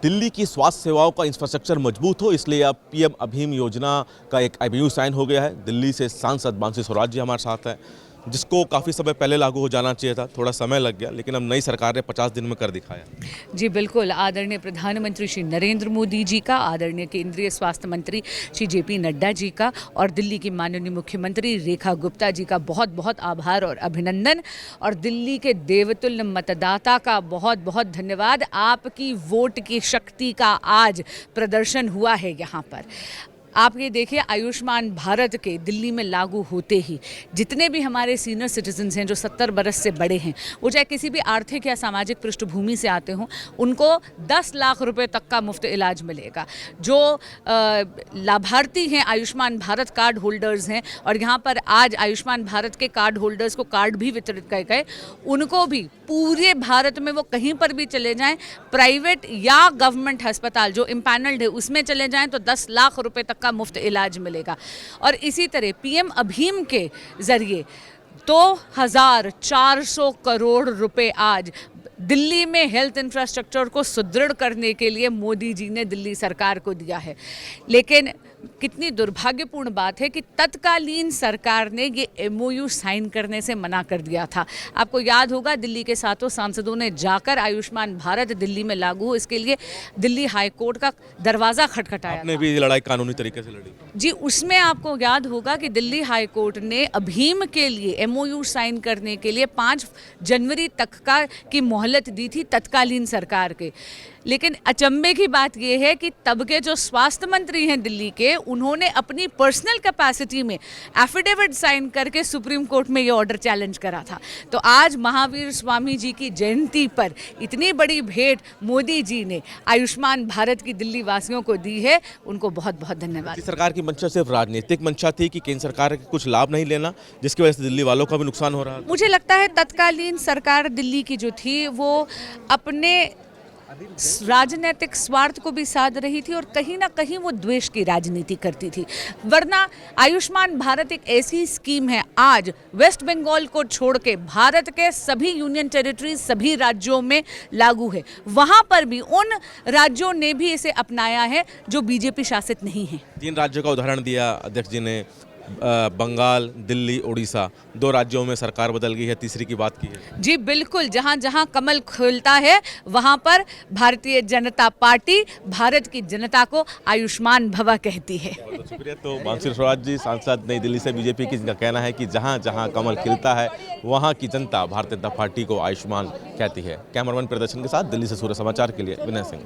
दिल्ली की स्वास्थ्य सेवाओं का इंफ्रास्ट्रक्चर मजबूत हो, इसलिए अब पीएम अभीम योजना का एक एमओयू साइन हो गया है। दिल्ली से सांसद मानसी स्वराज जी हमारे साथ हैं, जिसको काफ़ी समय पहले लागू हो जाना चाहिए था, थोड़ा समय लग गया, लेकिन अब नई सरकार ने 50 दिन में कर दिखाया। जी बिल्कुल, आदरणीय प्रधानमंत्री श्री नरेंद्र मोदी जी का, आदरणीय केंद्रीय स्वास्थ्य मंत्री श्री जेपी नड्डा जी का और दिल्ली की माननीय मुख्यमंत्री रेखा गुप्ता जी का बहुत बहुत आभार और अभिनंदन। और दिल्ली के देवतुल्य मतदाता का बहुत बहुत धन्यवाद। आपकी वोट की शक्ति का आज प्रदर्शन हुआ है यहाँ पर। आप ये देखिए, आयुष्मान भारत के दिल्ली में लागू होते ही जितने भी हमारे सीनियर सिटीजन्स हैं जो 70 बरस से बड़े हैं, वो चाहे किसी भी आर्थिक या सामाजिक पृष्ठभूमि से आते हों, उनको 10 लाख रुपए तक का मुफ्त इलाज मिलेगा। जो लाभार्थी हैं, आयुष्मान भारत कार्ड होल्डर्स हैं, और यहाँ पर आज आयुष्मान भारत के कार्ड होल्डर्स को कार्ड भी वितरित किए गए, उनको भी पूरे भारत में वो कहीं पर भी चले जाएं, प्राइवेट या गवर्नमेंट अस्पताल जो इम्पैनल्ड है उसमें चले जाएं तो 10 लाख रुपए तक का मुफ्त इलाज मिलेगा। और इसी तरह पीएम अभीम के जरिए 2400 करोड़ रुपए आज दिल्ली में हेल्थ इंफ्रास्ट्रक्चर को सुदृढ़ करने के लिए मोदी जी ने दिल्ली सरकार को दिया है। लेकिन कितनी दुर्भाग्यपूर्ण बात है कि तत्कालीन सरकार ने ये एमओयू साइन करने से मना कर दिया था। आपको याद होगा, दिल्ली के 7 सांसदों ने जाकर आयुष्मान भारत दिल्ली में लागू हो, इसके लिए दिल्ली हाई कोर्ट का दरवाज़ा खटखटाया। आपने भी लड़ाई कानूनी तरीके से लड़ी जी, उसमें आपको याद होगा कि दिल्ली हाई कोर्ट ने अभीम के लिए एमओयू साइन करने के लिए 5 जनवरी तक की मोहलत दी थी तत्कालीन सरकार के। लेकिन अचंभे की बात यह है कि तब के जो स्वास्थ्य मंत्री हैं दिल्ली के, उन्होंने अपनी पर्सनल कैपेसिटी में एफिडेविट साइन करके सुप्रीम कोर्ट में ये ऑर्डर चैलेंज करा था। तो आज महावीर स्वामी जी की जयंती पर इतनी बड़ी भेंट मोदी जी ने आयुष्मान भारत की दिल्ली वासियों को दी है, उनको बहुत बहुत धन्यवाद। सरकार की मंशा सिर्फ राजनीतिक मंशा थी कि केंद्र सरकार के कुछ लाभ नहीं लेना, जिसकी वजह से दिल्ली वालों का भी नुकसान हो रहा है? मुझे लगता है तत्कालीन सरकार दिल्ली की जो थी वो अपने राजनीतिक स्वार्थ को भी साध रही थी और कहीं ना कहीं वो द्वेष की राजनीति करती थी। वरना आयुष्मान भारत एक ऐसी स्कीम है, आज वेस्ट बंगाल को छोड़ के भारत के सभी यूनियन टेरिटरीज, सभी राज्यों में लागू है। वहां पर भी उन राज्यों ने भी इसे अपनाया है जो बीजेपी शासित नहीं है। 3 राज्यों का उदाहरण दिया अध्यक्ष जी ने, बंगाल, दिल्ली, उड़ीसा, 2 राज्यों में सरकार बदल गई है, तीसरी की बात की है। जी बिल्कुल, जहां जहां कमल खिलता है वहां पर भारतीय जनता पार्टी भारत की जनता को आयुष्मान भवा कहती है। बहुत शुक्रिया। तो मानसी स्वराज जी, सांसद नई दिल्ली से बीजेपी की, जिनका कहना है कि जहां जहां कमल खिलता है वहां की जनता भारतीय जनता पार्टी को आयुष्मान कहती है। कैमरामैन प्रदर्शन के साथ दिल्ली से सूर्य समाचार के लिए विनय सिंह।